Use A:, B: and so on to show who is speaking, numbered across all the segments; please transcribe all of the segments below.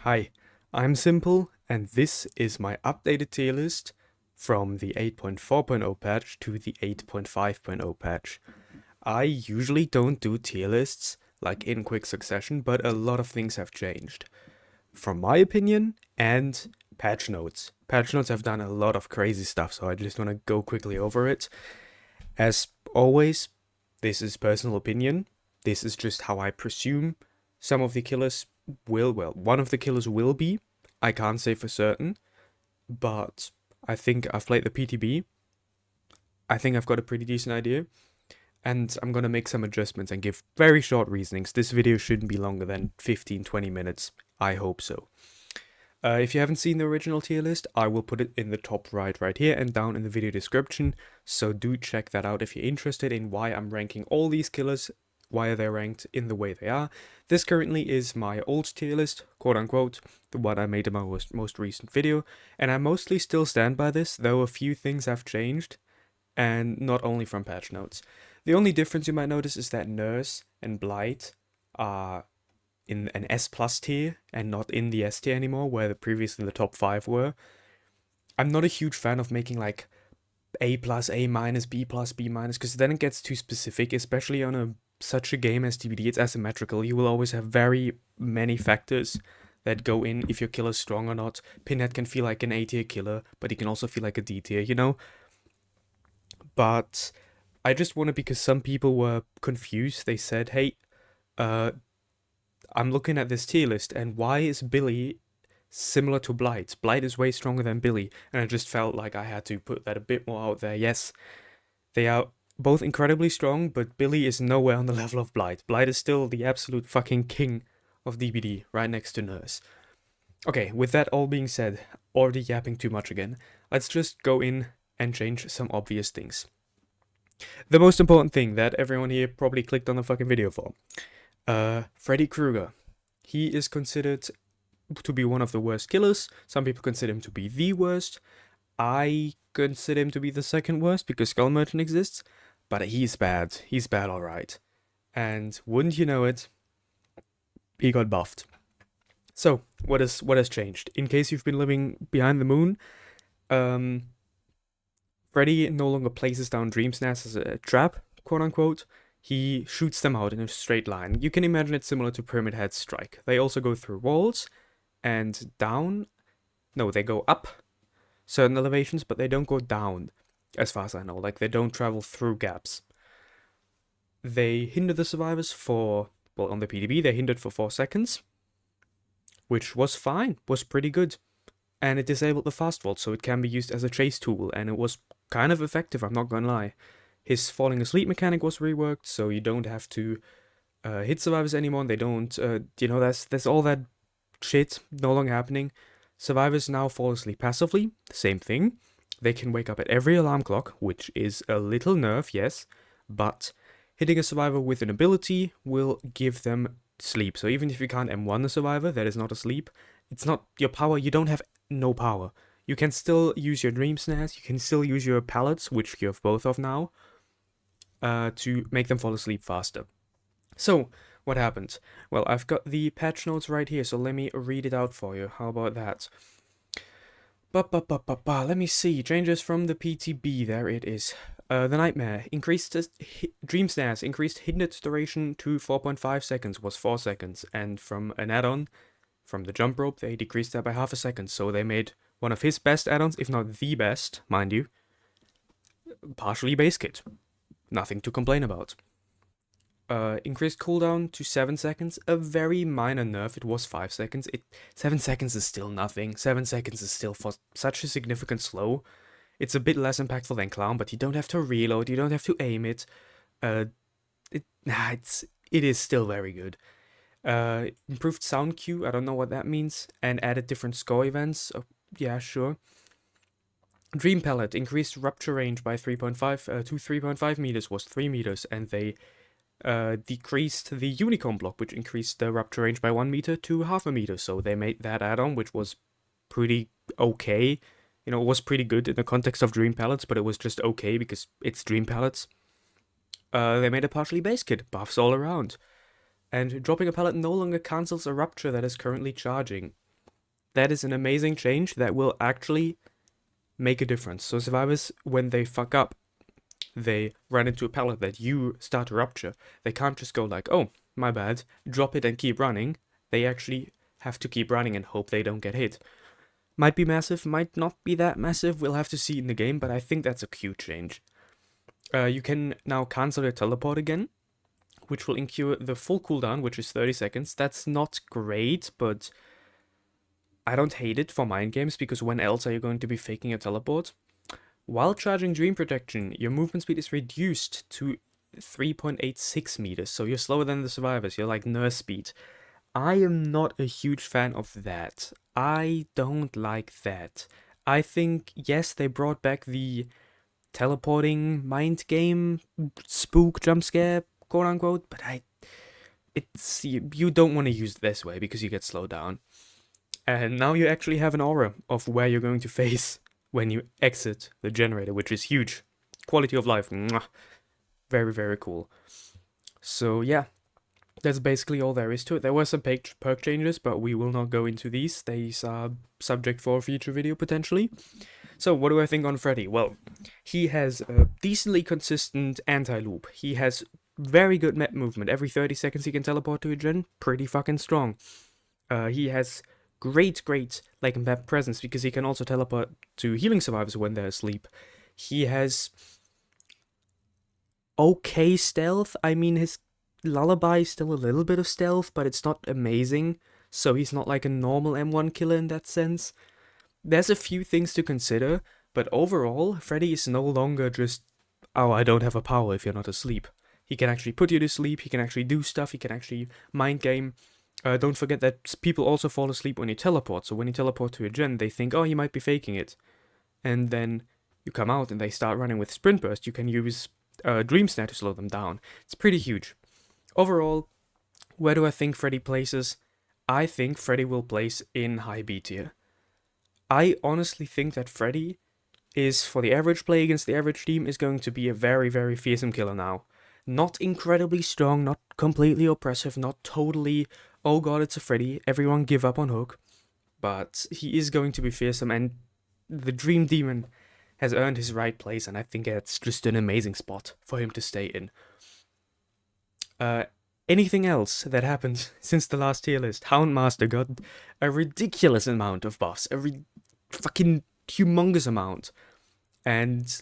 A: Hi, I'm Simple, and this is my updated tier list from the 8.4.0 patch to the 8.5.0 patch. I usually don't do tier lists like in quick succession, but a lot of things have changed. From my opinion, and patch notes. Patch notes have done a lot of crazy stuff, so I just want to go quickly over it. As always, this is personal opinion. This is just how I presume some of the killers one of the killers will be. I can't say for certain, but I think I've played the PTB. I think I've got a pretty decent idea, and I'm gonna make some adjustments and give very short reasonings. This video shouldn't be longer than 15-20 minutes. I hope so. If you haven't seen the original tier list, I will put it in the top right here and down in the video description, so do check that out if you're interested in why I'm ranking all these killers, why they're ranked in the way they are. This currently is my old tier list, quote unquote, the one I made in my most recent video, and I mostly still stand by this, though a few things have changed, and not only from patch notes. The only difference you might notice is that Nurse and Blight are in an S plus tier and not in the S tier anymore, where previously the top 5 were. I'm not a huge fan of making like A plus, A minus, B plus, B minus, because then it gets too specific, especially on such a game as DbD. It's asymmetrical. You will always have very many factors that go in if your killer's strong or not. Pinhead can feel like an A tier killer, but he can also feel like a D tier, you know? But I just wanted, because some people were confused, they said, hey, I'm looking at this tier list, and why is Billy similar to Blight? Blight is way stronger than Billy, and I just felt like I had to put that a bit more out there. Yes, they are both incredibly strong, but Billy is nowhere on the level of Blight. Blight is still the absolute fucking king of DbD, right next to Nurse. Okay, with that all being said, already yapping too much again, let's just go in and change some obvious things. The most important thing that everyone here probably clicked on the fucking video for. Freddy Krueger. He is considered to be one of the worst killers. Some people consider him to be the worst. I consider him to be the second worst because Skull Merchant exists. But he's bad. He's bad alright. And wouldn't you know it, he got buffed. So, what has changed? In case you've been living behind the moon, Freddy no longer places down dream snares as a trap, quote unquote. He shoots them out in a straight line. You can imagine it similar to Pyramid Head's strike. They also go through walls and down. No, they go up certain elevations, but they don't go down, as far as I know. Like, they don't travel through gaps. They hinder the survivors for, well, on the PTB, they hindered for 4 seconds, which was fine, was pretty good. And it disabled the fast vault, so it can be used as a chase tool, and it was kind of effective, I'm not gonna lie. His falling asleep mechanic was reworked, so you don't have to hit survivors anymore. They don't, there's all that shit no longer happening. Survivors now fall asleep passively, same thing. They can wake up at every alarm clock, which is a little nerf, yes, but hitting a survivor with an ability will give them sleep. So even if you can't M1 a survivor that is not asleep, it's not your power, you don't have no power. You can still use your dream snares, you can still use your pallets, which you have both of now, to make them fall asleep faster. So, what happened? Well, I've got the patch notes right here, so let me read it out for you. How about that? Let me see. Changes from the PTB. There it is. The Nightmare. Increased Dream Snares. Increased hindered duration to 4.5 seconds, was 4 seconds. And from an add-on, from the jump rope, they decreased that by half a second. So they made one of his best add-ons, if not the best, mind you, partially base kit. Nothing to complain about. Increased cooldown to 7 seconds, a very minor nerf. It was 5 seconds. 7 seconds is still nothing. 7 seconds is still for such a significant slow. It's a bit less impactful than Clown, but you don't have to reload, you don't have to aim it. It is still very good. Improved sound cue, I don't know what that means, and added different score events. Yeah, sure. Dream Palette increased rupture range by 3.5 to 3.5 meters, was 3 meters, and they decreased the Unicorn block, which increased the rupture range by 1 meter to half a meter. So they made that add-on, which was pretty okay. You know, it was pretty good in the context of Dream Palettes, but it was just okay because it's Dream Palettes. They made a partially base kit, buffs all around. And dropping a pallet no longer cancels a rupture that is currently charging. That is an amazing change that will actually make a difference. So survivors, when they fuck up, they run into a pallet that you start to rupture. They can't just go like, oh, my bad, drop it and keep running. They actually have to keep running and hope they don't get hit. Might be massive, might not be that massive, we'll have to see in the game, but I think that's a cute change. You can now cancel your teleport again, which will incur the full cooldown, which is 30 seconds. That's not great, but I don't hate it for mind games, because when else are you going to be faking a teleport? While charging Dream Protection, your movement speed is reduced to 3.86 meters, so you're slower than the survivors, you're like nurse speed. I am not a huge fan of that. I don't like that. I think, yes, they brought back the teleporting mind game spook jump scare, quote unquote, but you don't want to use it this way because you get slowed down. And now you actually have an aura of where you're going to face when you exit the generator, which is huge. Quality of life, mwah. Very, very cool. So yeah, that's basically all there is to it. There were some perk changes, but we will not go into these. These are subject for a future video potentially. So what do I think on Freddy? Well, he has a decently consistent anti-loop. He has very good map movement. Every 30 seconds he can teleport to a gen. Pretty fucking strong. He has great like map presence because he can also teleport to healing survivors when they're asleep. He has okay stealth. I mean, his lullaby is still a little bit of stealth, but it's not amazing. So he's not like a normal M1 killer in that sense. There's a few things to consider, but overall, Freddy is no longer just, oh, I don't have a power if you're not asleep. He can actually put you to sleep, he can actually do stuff, he can actually mind game. Don't forget that people also fall asleep when you teleport, so when you teleport to a gen, they think, oh, he might be faking it. And then you come out and they start running with Sprint Burst, you can use Dream Snare to slow them down. It's pretty huge. Overall, where do I think Freddy places? I think Freddy will place in high B tier. I honestly think that Freddy is, for the average play against the average team, is going to be a very, very fearsome killer now. Not incredibly strong, not completely oppressive, not totally, oh god, it's a Freddy, everyone give up on Hook. But he is going to be fearsome, and the Dream Demon has earned his right place, and I think it's just an amazing spot for him to stay in. Anything else that happened since the last tier list? Houndmaster got a ridiculous amount of buffs, fucking humongous amount, and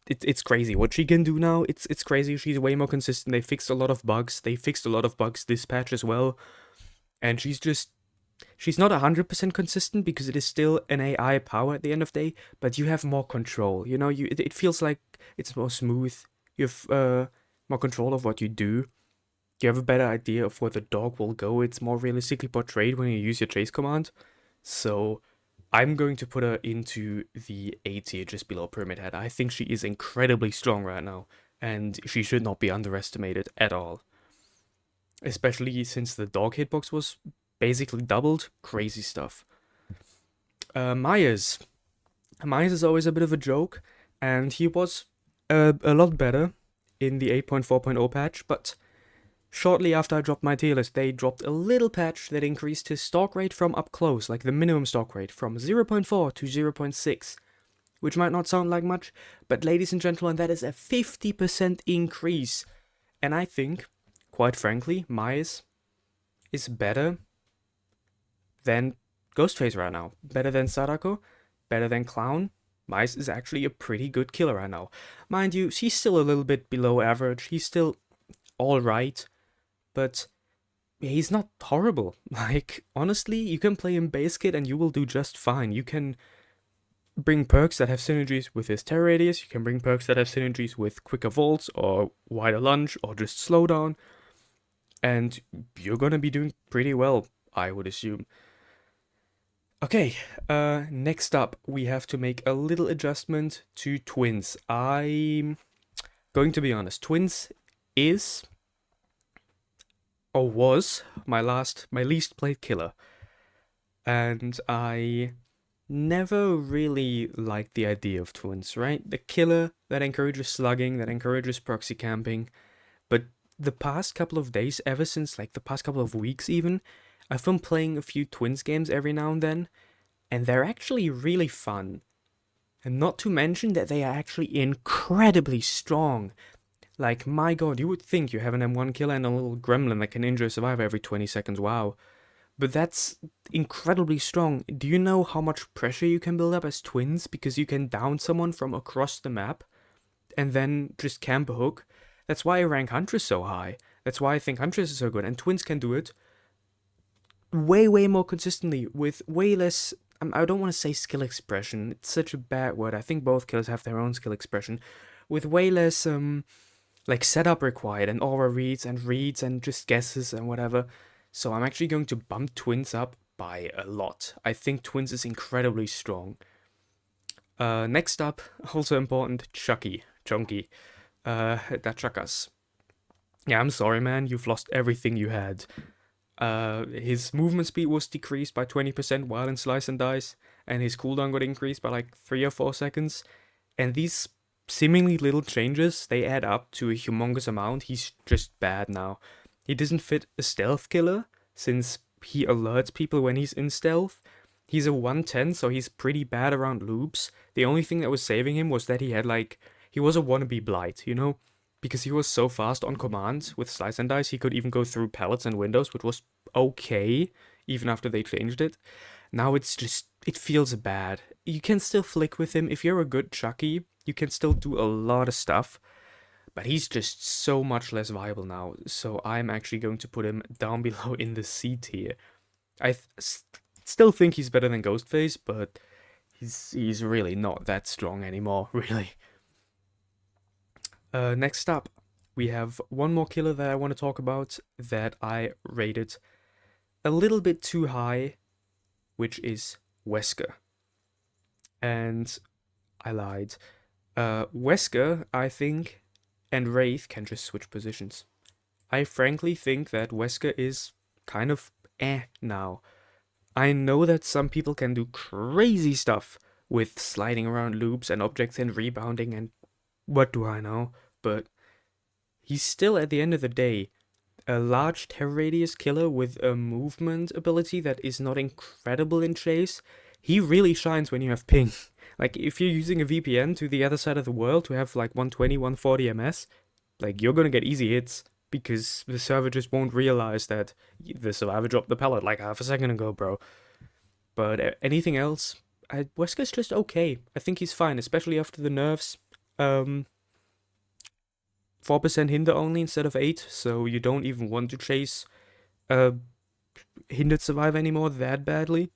A: it's crazy what she can do now. It's crazy. She's way more consistent. They fixed a lot of bugs. They fixed a lot of bugs this patch as well, and she's not 100% consistent because it is still an AI power at the end of the day, but you have more control. You know, it feels like it's more smooth. You have more control of what you do. You have a better idea of where the dog will go. It's more realistically portrayed when you use your chase command. So I'm going to put her into the A tier, just below Pyramid Head. I think she is incredibly strong right now, and she should not be underestimated at all. Especially since the dog hitbox was basically doubled. Crazy stuff. Myers. Myers is always a bit of a joke, and he was a lot better in the 8.4.0 patch, but shortly after I dropped my tier list, they dropped a little patch that increased his stalk rate from up close, like the minimum stalk rate, from 0.4 to 0.6, which might not sound like much, but ladies and gentlemen, that is a 50% increase. And I think, quite frankly, Myers is better than Ghostface right now, better than Sadako, better than Clown. Myers is actually a pretty good killer right now. Mind you, he's still a little bit below average, he's still alright, but he's not horrible. Like, honestly, you can play him base kit and you will do just fine. You can bring perks that have synergies with his terror radius, you can bring perks that have synergies with quicker vaults, or wider lunge, or just slowdown, and you're gonna be doing pretty well, I would assume. Okay, next up, we have to make a little adjustment to Twins. I'm going to be honest, Twins is, or was, my least played killer. And I never really liked the idea of Twins, right? The killer that encourages slugging, that encourages proxy camping. But the past couple of days, ever since like the past couple of weeks even, I've been playing a few Twins games every now and then, and they're actually really fun. And not to mention that they are actually incredibly strong. Like, my god, you would think you have an M1 killer and a little gremlin that can injure a survivor every 20 seconds, wow. But that's incredibly strong. Do you know how much pressure you can build up as Twins? Because you can down someone from across the map and then just camp a hook. That's why I rank Huntress so high. That's why I think Huntress is so good. And Twins can do it way, way more consistently with way less. I don't want to say skill expression. It's such a bad word. I think both killers have their own skill expression. With way less like setup required and aura reads and just guesses and whatever. So I'm actually going to bump Twins up by a lot. I think Twins is incredibly strong. Next up, also important, Chunky. That Chuckas. Yeah, I'm sorry, man. You've lost everything you had. His movement speed was decreased by 20% while in Slice and Dice, and his cooldown got increased by like 3 or 4 seconds. And these seemingly little changes, they add up to a humongous amount. He's just bad now. He doesn't fit a stealth killer, since he alerts people when he's in stealth. He's a 110, so he's pretty bad around loops. The only thing that was saving him was that he was a wannabe Blight, you know? Because he was so fast on command with Slice and Dice, he could even go through pallets and windows, which was okay, even after they changed it. Now it feels bad. You can still flick with him. If you're a good Chucky, you can still do a lot of stuff. But he's just so much less viable now. So I'm actually going to put him down below in the C tier. I still think he's better than Ghostface, but he's really not that strong anymore, really. Next up, we have one more killer that I want to talk about that I rated a little bit too high, which is Wesker. And I lied. Wesker, I think, and Wraith can just switch positions. I frankly think that Wesker is kind of now. I know that some people can do crazy stuff with sliding around loops and objects and rebounding and what do I know, but he's still, at the end of the day, a large terror radius killer with a movement ability that is not incredible in chase. He really shines when you have ping. Like, if you're using a VPN to the other side of the world to have like 120, 140 MS, like, you're gonna get easy hits because the server just won't realize that the survivor dropped the pallet like half a second ago, bro. But anything else, Wesker's just okay. I think he's fine, especially after the nerfs. 4% hinder only instead of 8, so you don't even want to chase hindered survivor anymore that badly.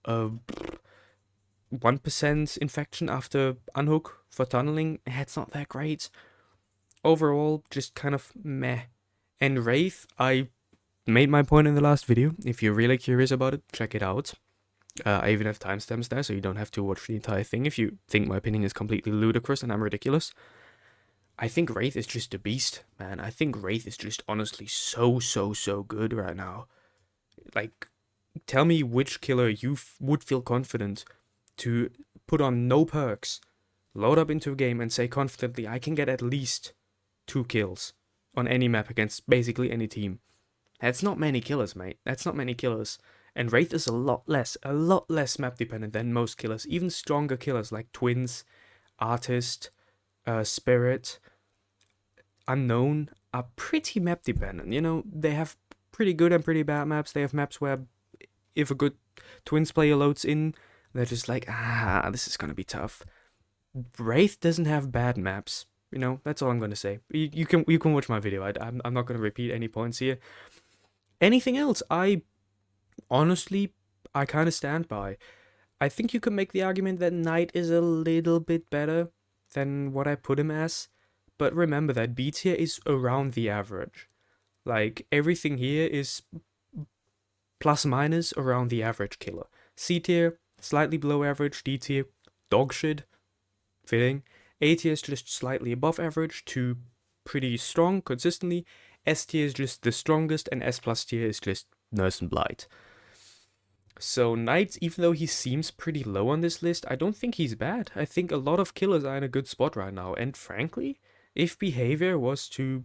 A: 1% infection after unhook for tunneling, it's not that great. Overall, just kind of meh. And Wraith, I made my point in the last video. If you're really curious about it, check it out. I even have timestamps there, so you don't have to watch the entire thing if you think my opinion is completely ludicrous and I'm ridiculous. I think Wraith is just a beast, man. I think Wraith is just honestly so good right now. Like, tell me which killer you would feel confident to put on no perks, load up into a game and say confidently, I can get at least 2 kills on any map against basically any team. That's not many killers, mate. That's not many killers. And Wraith is a lot less map dependent than most killers. Even stronger killers like Twins, Artist, Spirit, Unknown are pretty map dependent. You know, they have pretty good and pretty bad maps. They have maps where if a good Twins player loads in, they're just like, this is gonna be tough. Wraith doesn't have bad maps. You know, that's all I'm gonna say. You can watch my video. I'm not gonna repeat any points here. Anything else, honestly, I kind of stand by. I think you could make the argument that Knight is a little bit better than what I put him as. But remember that B tier is around the average. Like, everything here is plus minus around the average killer. C tier, slightly below average. D tier, dog shit. Fitting. A tier is just slightly above average to pretty strong consistently. S tier is just the strongest, and S plus tier is just Nurse and Blight. So Knight, even though he seems pretty low on this list, I don't think he's bad. I think a lot of killers are in a good spot right now, and frankly, if behavior was to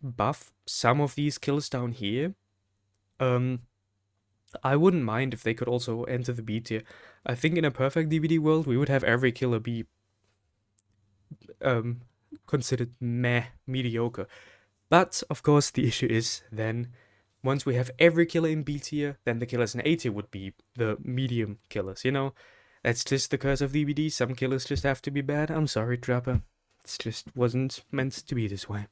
A: buff some of these kills down here, I wouldn't mind if they could also enter the B tier. I think in a perfect DbD world, we would have every killer be considered mediocre. But, of course, the issue is then, once we have every killer in B tier, then the killers in A tier would be the medium killers, you know? That's just the curse of DbD. Some killers just have to be bad. I'm sorry, Trapper. It just wasn't meant to be this way.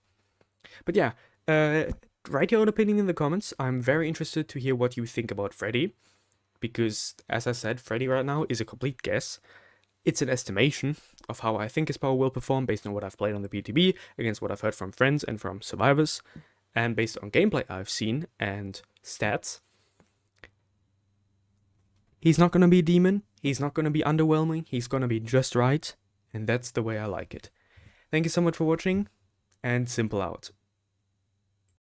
A: But yeah, write your own opinion in the comments. I'm very interested to hear what you think about Freddy. Because, as I said, Freddy right now is a complete guess. It's an estimation of how I think his power will perform based on what I've played on the BTB, against what I've heard from friends and from survivors, and based on gameplay I've seen and stats. He's not gonna be a demon, he's not gonna be underwhelming, he's gonna be just right, and that's the way I like it. Thank you so much for watching, and Simple out.